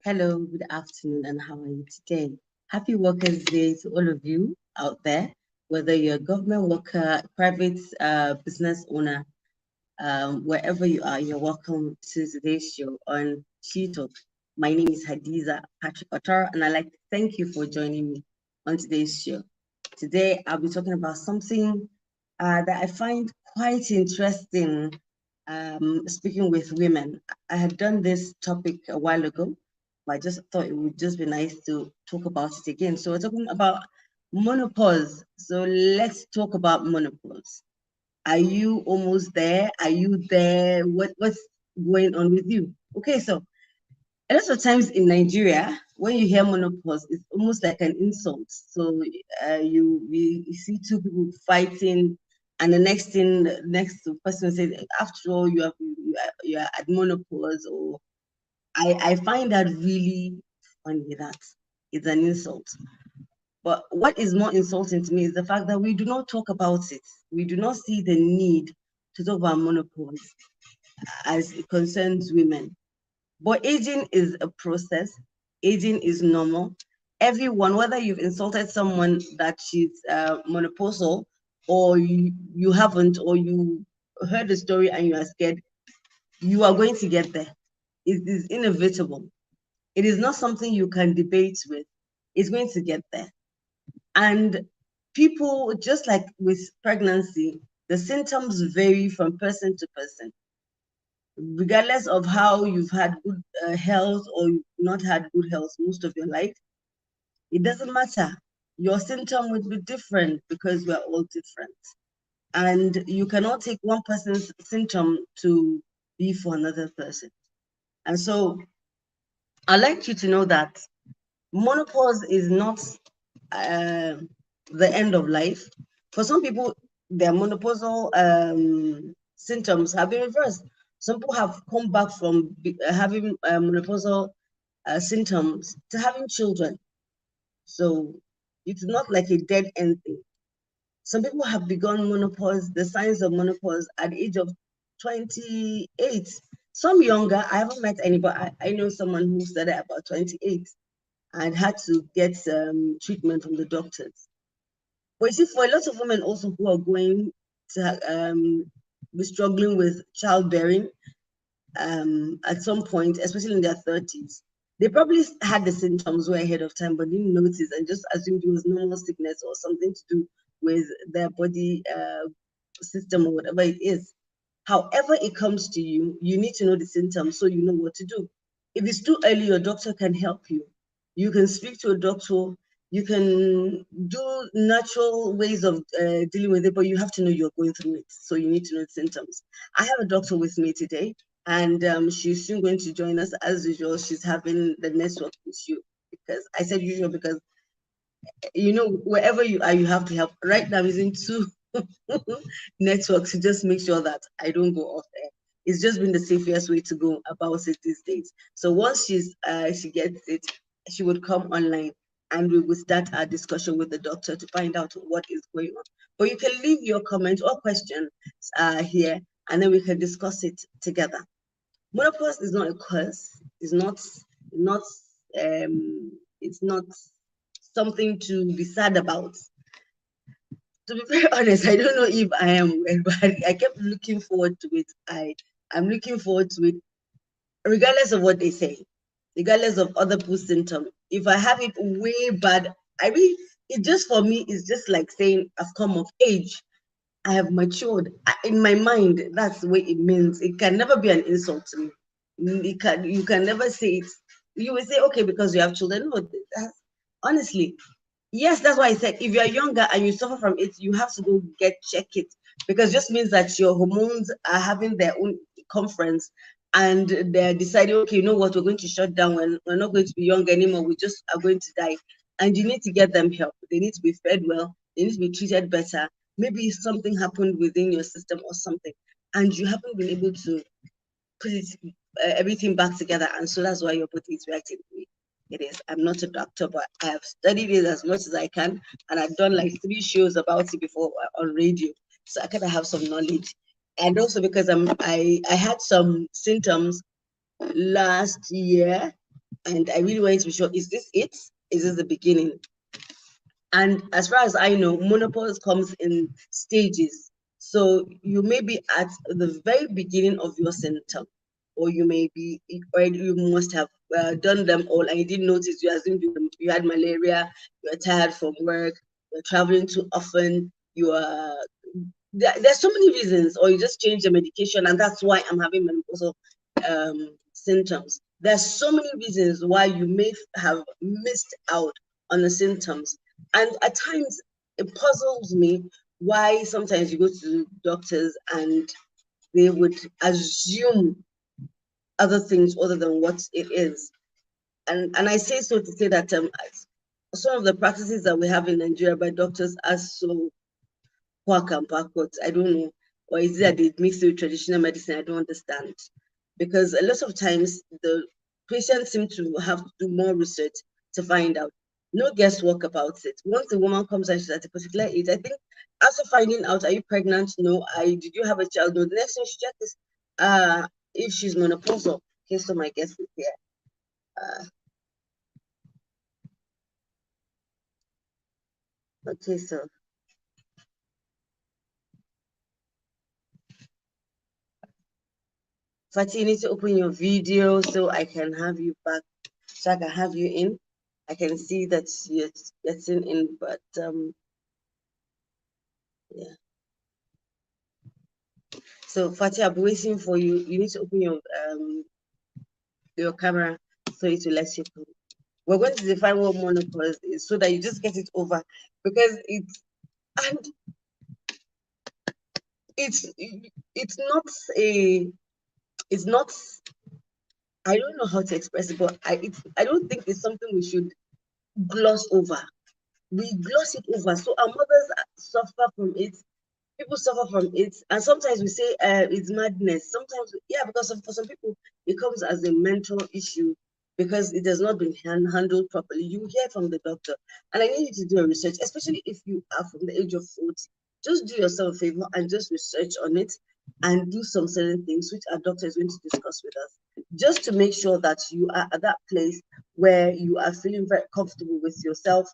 Hello, good afternoon, and how are you today? Happy Workers' Day to all of you out there, whether you're a government worker, private business owner, wherever you are, you're welcome to today's show on She Talk. My name is Hadiza Patrick Otar, and I'd like to thank you for joining me on today's show. Today, I'll be talking about something that I find quite interesting. Speaking with women, I had done this topic a while ago, but I just thought it would just be nice to talk about it again. So we're talking about menopause. So let's talk about menopause. Are you almost there? Are you there? What's going on with you? Okay, so a lot of times in Nigeria, when you hear menopause, it's almost like an insult. So you see two people fighting, and the next thing, the next person says, "After all, you are at menopause." Or I find that really funny that it's an insult. But what is more insulting to me is the fact that we do not talk about it. We do not see the need to talk about menopause as it concerns women. But aging is a process. Aging is normal. Everyone, whether you've insulted someone that she's menopausal, or you haven't, or you heard the story and you are scared, you are going to get there. It is inevitable. It is not something you can debate with. It's going to get there. And people, just like with pregnancy, the symptoms vary from person to person. Regardless of how you've had good health or you've not had good health most of your life, it doesn't matter. Your symptom would be different because we're all different. And you cannot take one person's symptom to be for another person. And so I'd like you to know that menopause is not uh, the end of life. For some people, their menopausal symptoms have been reversed. Some people have come back from having menopausal symptoms to having children. So it's not like a dead end thing. Some people have begun menopause, the signs of menopause at the age of 28. Some younger. I haven't met anybody. I know someone who started about 28 and had to get treatment from the doctors. But you see, for a lot of women also who are going to be struggling with childbearing at some point, especially in their 30s, they probably had the symptoms way ahead of time, but didn't notice and just assumed it was normal sickness or something to do with their body system or whatever it is. However it comes to you, you need to know the symptoms so you know what to do. If it's too early, your doctor can help you. You can speak to a doctor. You can do natural ways of dealing with it, but you have to know you're going through it. So you need to know the symptoms. I have a doctor with me today, and she's soon going to join us as usual. She's having the network issue because I said usual because wherever you are, you have to help. Right now, I'm using two networks to just make sure that I don't go off air. It's just been the safest way to go about it these days. So once she gets it, she would come online and we will start our discussion with the doctor to find out what is going on. But you can leave your comment or question here, and then we can discuss it together. Menopause is not a curse. It's not something to be sad about. To be very honest, I don't know if I am well, but I kept looking forward to it. I'm looking forward to it, regardless of what they say, regardless of other people's symptoms. If I have it way bad, I mean, it just for me is just like saying I've come of age. I have matured. In my mind, that's the way it means. It can never be an insult to me. You can never say it. You will say, okay, because you have children. No, honestly, yes, that's why I said if you're younger and you suffer from it, you have to go check it because it just means that your hormones are having their own conference and they're deciding, okay, you know what, we're going to shut down. We're not going to be young anymore. We just are going to die. And you need to get them help. They need to be fed well. They need to be treated better. Maybe something happened within your system or something, and you haven't been able to put it, everything back together. And so that's why your body is reacting the way it is. I'm not a doctor, but I have studied it as much as I can, and I've done like 3 shows about it before on radio, so I kind of have some knowledge. And also because I had some symptoms last year, And I really wanted to be sure, is this it? Is this the beginning? And as far as I know, menopause comes in stages. So you may be at the very beginning of your symptom, or you may be, or you must have done them all and you didn't notice. You assumed you had malaria, you're tired from work, you're traveling too often, you are there's so many reasons, or you just change the medication and that's why I'm having menopausal symptoms. There's so many reasons why you may have missed out on the symptoms, and at times it puzzles me why sometimes you go to doctors and they would assume other things other than what it is. And I say so to say that some of the practices that we have in Nigeria by doctors are so quack and backwards. I don't know. Or is it that they mix it with traditional medicine? I don't understand. Because a lot of times the patients seem to have to do more research to find out. No guesswork about it. Once the woman comes and she's at a particular age, I think after finding out, are you pregnant? No. Did you have a child? No. The next thing she checks is if she's menopausal. Okay, so my guess is here. Okay, so Fatih, you need to open your video so I can have you back, so I can have you in. I can see that you're getting in, but yeah. So Fatih, I'll be waiting for you. You need to open your camera so it will let you come. We're going to define what menopause is so that you just get it over, because and it's not a it's not I don't know how to express it, but I don't think it's something we should gloss over. We gloss it over. So our mothers suffer from it, people suffer from it, and sometimes we say it's madness. Sometimes, yeah, because for some people it comes as a mental issue because it has not been handled properly. You hear from the doctor, and I need you to do a research, especially if you are from the age of 40. Just do yourself a favor and just research on it and do some certain things which our doctor is going to discuss with us, just to make sure that you are at that place where you are feeling very comfortable with yourself,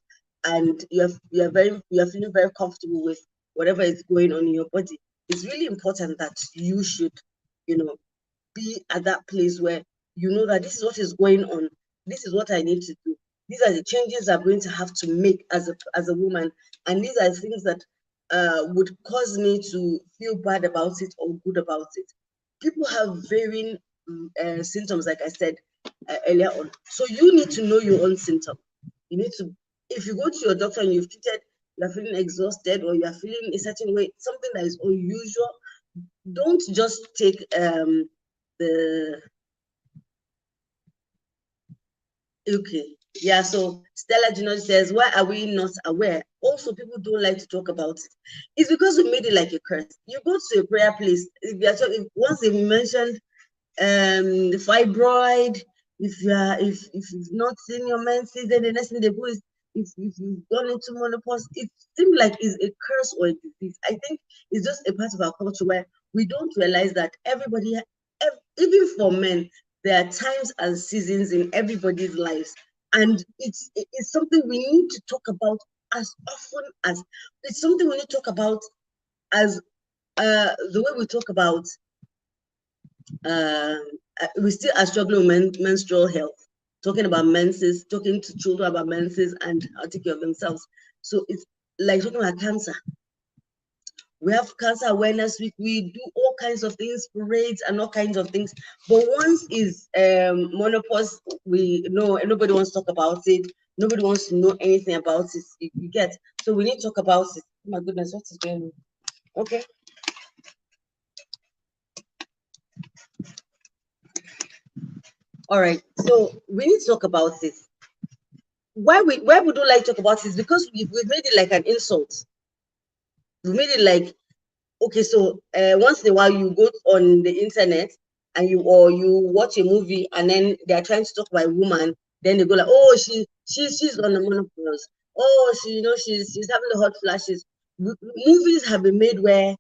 and you're feeling very comfortable with whatever is going on in your body. It's really important that you should, you know, be at that place where you know that this is what is going on. This is what I need to do. These are the changes I'm going to have to make as a woman, and these are things that would cause me to feel bad about it or good about it. People have varying symptoms, like I said earlier on. So you need to know your own symptom. You need to, if you go to your doctor and you've treated, you're feeling exhausted or you're feeling a certain way, something that is unusual, don't just take the okay. Yeah, so Stella Gino says, why are we not aware? Also, people don't like to talk about it. It's because we made it like a curse. You go to a prayer place, if once they've mentioned the fibroid, if you've not seen your menses, then the next thing they go is if you've gone into menopause. It seems like it's a curse or a disease. I think it's just a part of our culture where we don't realize that everybody, even for men, there are times and seasons in everybody's lives, and it's something we need to talk about as often as it's something we need to talk about as the way we talk about we still are struggling with menstrual health, talking about menses, talking to children about menses and how to take care of themselves. So it's like talking about cancer. We have Cancer Awareness Week. We do all kinds of things, parades and all kinds of things. But once is menopause, we know nobody wants to talk about it. Nobody wants to know anything about it. You get. So we need to talk about it. Oh my goodness, what is going on? Okay. All right. So we need to talk about this. Why we don't like to talk about this? Because we've made it like an insult. We made it like, okay, so once in a while you go on the internet and you watch a movie and then they're trying to talk about a woman, then they go like, oh, she's on the menopause. Oh, she's having the hot flashes. Movies have been made where,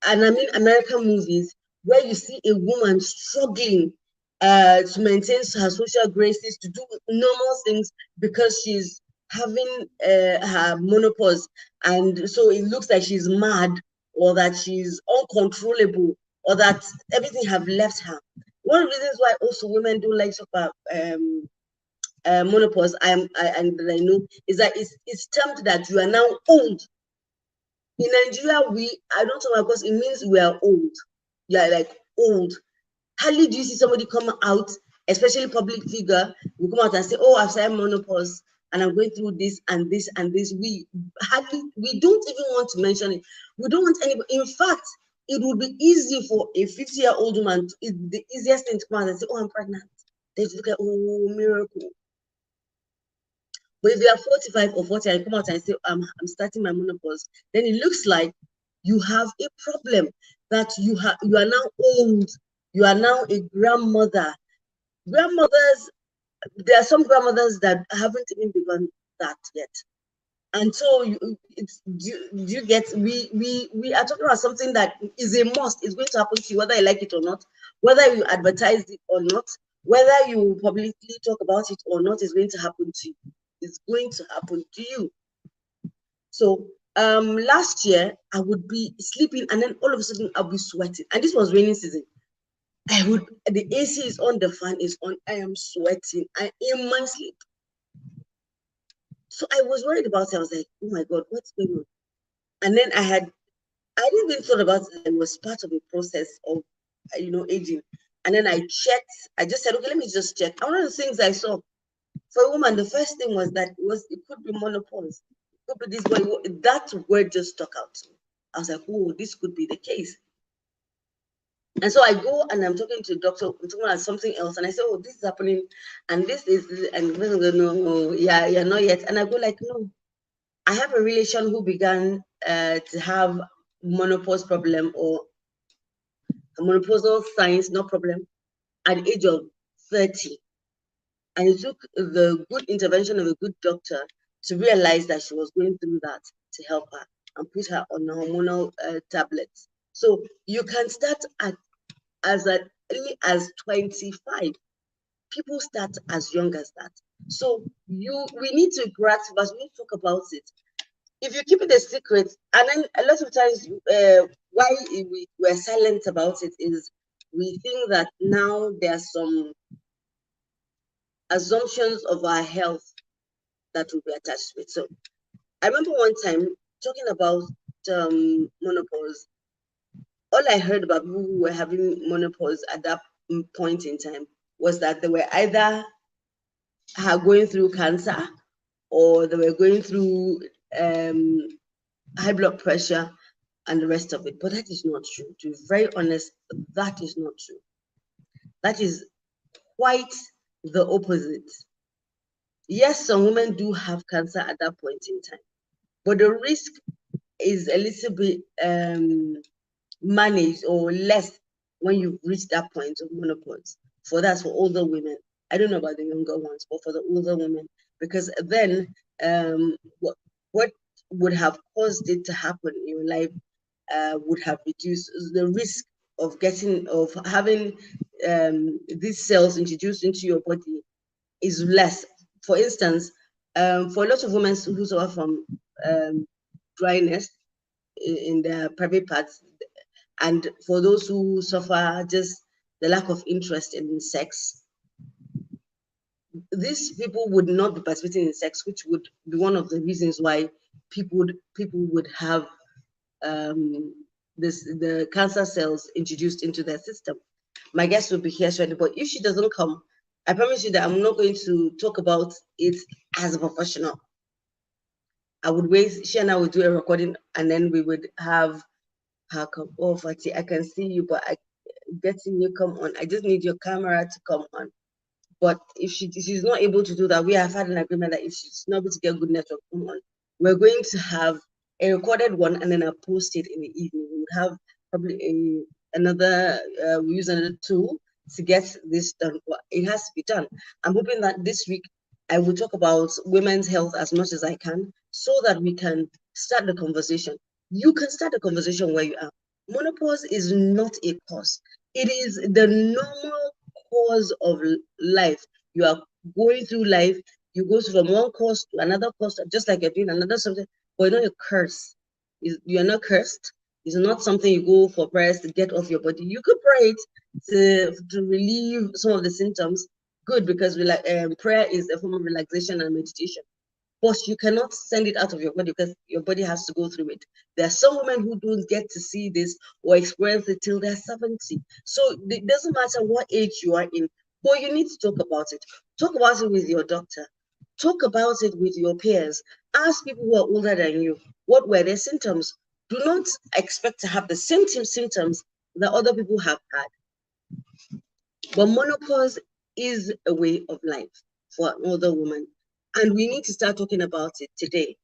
and I mean American movies, where you see a woman struggling. to maintain her social graces, to do normal things, because she's having her menopause, and so it looks like she's mad, or that she's uncontrollable, or that everything have left her. One of the reasons why also women don't like to talk about menopause, and I know, is that it's termed that you are now old. In Nigeria, I don't know, because it means we are old. You are like old. Hardly do you see somebody come out, especially public figure, will come out and say, "Oh, I've started menopause and I'm going through this and this and this." We don't even want to mention it. We don't want anybody. In fact, it would be easy for a 50-year-old woman. The easiest thing to come out and say, "Oh, I'm pregnant." They look at, "Oh, miracle." But if you are 45 or 40 and come out and say, I'm starting my menopause, then it looks like you have a problem, that you are now old, you are now a grandmother. Grandmothers, there are some grandmothers that haven't even begun that yet. And so you get, we are talking about something that is a must. It's going to happen to you, whether you like it or not, whether you advertise it or not, whether you publicly talk about it or not, is going to happen to you. It's going to happen to you. So last year I would be sleeping, and then all of a sudden I'll be sweating. And this was raining season. The AC is on, the fan is on, I am sweating. I in my sleep. So I was worried about it. I was like, oh my God, what's going on? And then I didn't even thought about it. It was part of a process of, aging. And then I checked. I just said, okay, let me just check. And one of the things I saw for a woman, the first thing was that it could be menopause. It could be this way. That word just stuck out to me. I was like, oh, this could be the case. And so I go and I'm talking to the doctor, I'm talking about something else, and I say, oh, this is happening, and this is, and no, yeah, not yet. And I go like, no, I have a relation who began to have menopause problem, or menopausal signs, no problem, at the age of 30. And it took the good intervention of a good doctor to realize that she was going through that, to help her and put her on hormonal tablets. So you can start as early as 25. People start as young as that. So we need to grasp, as we talk about it. If you keep it a secret, and then a lot of times, why we're silent about it is we think that now there are some assumptions of our health that will be attached to it. So I remember one time talking about menopause. All I heard about people who were having menopause at that point in time was that they were either going through cancer, or they were going through high blood pressure and the rest of it. But that is not true. To be very honest, that is not true. That is quite the opposite. Yes, some women do have cancer at that point in time, but the risk is a little bit managed or less when you reach that point of menopause. That's for older women. I don't know about the younger ones, but for the older women, because then what would have caused it to happen in your life would have reduced the risk of having these cells introduced into your body is less. For instance, for a lot of women who suffer from dryness in their private parts, and for those who suffer just the lack of interest in sex, these people would not be participating in sex, which would be one of the reasons why people would have the cancer cells introduced into their system. My guest will be here shortly, but if she doesn't come, I promise you that I'm not going to talk about it as a professional. I would wait, she and I would do a recording, and then we would have her come. Oh, Fati, I can see you, but getting you come on. I just need your camera to come on. But if she's not able to do that, we have had an agreement that if she's not able to get good network, come on, we're going to have a recorded one, and then I'll post it in the evening. We would have probably we use another tool to get this done. But it has to be done. I'm hoping that this week I will talk about women's health as much as I can, so that we can start the conversation. You can start the conversation where you are. Menopause is not a cause. It is the normal course of life. You are going through life. You go from one course to another course, just like you're doing another subject, but you're not a curse. You're not cursed. It's not something you go for prayers to get off your body. You could pray it to relieve some of the symptoms. Good, because prayer is a form of relaxation and meditation. But you cannot send it out of your body because your body has to go through it. There are some women who don't get to see this or experience it till they're 70. So it doesn't matter what age you are in, but you need to talk about it. Talk about it with your doctor. Talk about it with your peers. Ask people who are older than you, what were their symptoms? Do not expect to have the same symptoms that other people have had. But menopause is a way of life for an older woman. And we need to start talking about it today.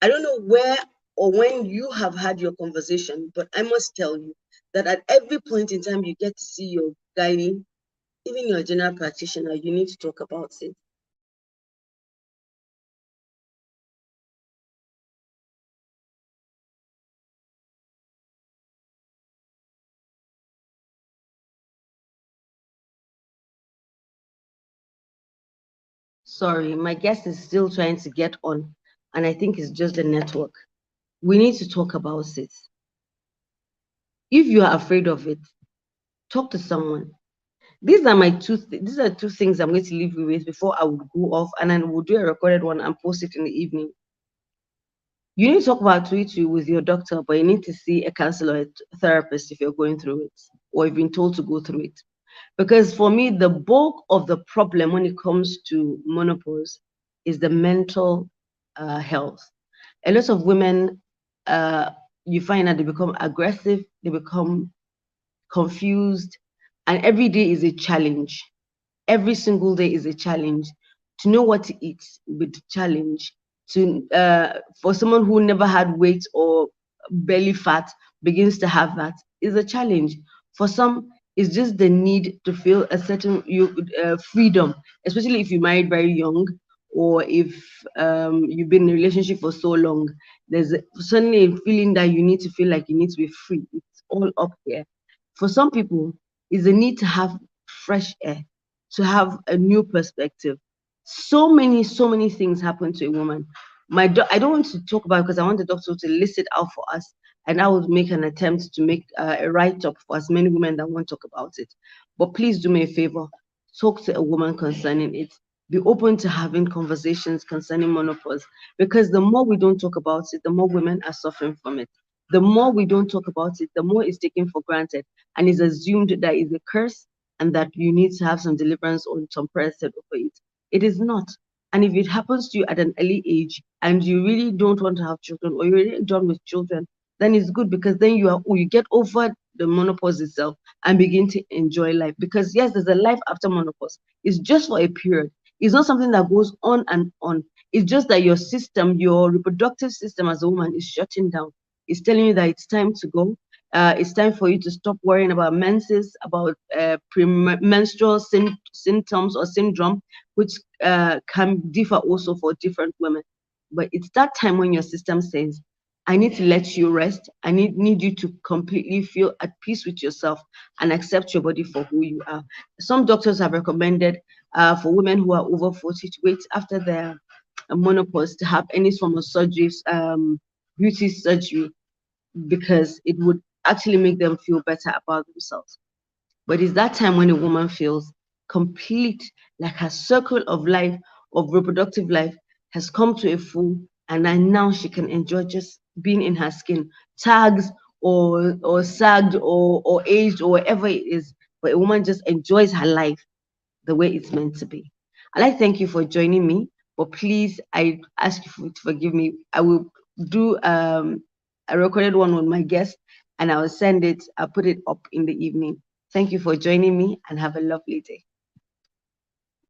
I don't know where or when you have had your conversation, but I must tell you that at every point in time you get to see your gynae, even your general practitioner, you need to talk about it. Sorry, my guest is still trying to get on, and I think it's just the network. We need to talk about it. If you are afraid of it, talk to someone. These are these are two things I'm going to leave you with before I would go off, and then we'll do a recorded one and post it in the evening. You need to talk about it with your doctor, but you need to see a counselor or a therapist if you're going through it, or you've been told to go through it. Because for me, the bulk of the problem when it comes to menopause is the mental health. A lot of women, you find that they become aggressive, they become confused, and every day is a challenge. Every single day is a challenge. To know what to eat with challenge. To For someone who never had weight or belly fat begins to have that is a challenge. For some, it's just the need to feel a certain freedom, especially if you married very young or if you've been in a relationship for so long. There's suddenly a feeling that you need to feel like you need to be free. It's all up here. For some people, it's the need to have fresh air, to have a new perspective. So many things happen to a woman. I don't want to talk about it because I want the doctor to list it out for us, and I will make an attempt to make a write-up for as many women that want to talk about it. But please do me a favor, talk to a woman concerning it. Be open to having conversations concerning menopause, because the more we don't talk about it, the more women are suffering from it. The more we don't talk about it, the more it's taken for granted and is assumed that it's a curse and that you need to have some deliverance or some prayer said over it. It is not. And if it happens to you at an early age and you really don't want to have children or you're really done with children, then it's good, because then you get over the menopause itself and begin to enjoy life. Because yes, there's a life after menopause. It's just for a period. It's not something that goes on and on. It's just that your system, your reproductive system as a woman is shutting down. It's telling you that it's time to go. It's time for you to stop worrying about menses, about premenstrual symptoms or syndrome, which can differ also for different women. But it's that time when your system says, I need to let you rest. I need you to completely feel at peace with yourself and accept your body for who you are. Some doctors have recommended for women who are over 40 to wait after their menopause to have any form of surgery, beauty surgery, because it would actually make them feel better about themselves. But it's that time when a woman feels complete, like her circle of life, of reproductive life, has come to a full, and then now she can enjoy just being in her skin, tags or sagged or aged or whatever it is. But a woman just enjoys her life the way it's meant to be. I'd like to thank you for joining me, but please, I ask you to forgive me. I will do a recorded one with my guest, and I'll put it up in the evening. Thank you for joining me, and have a lovely day.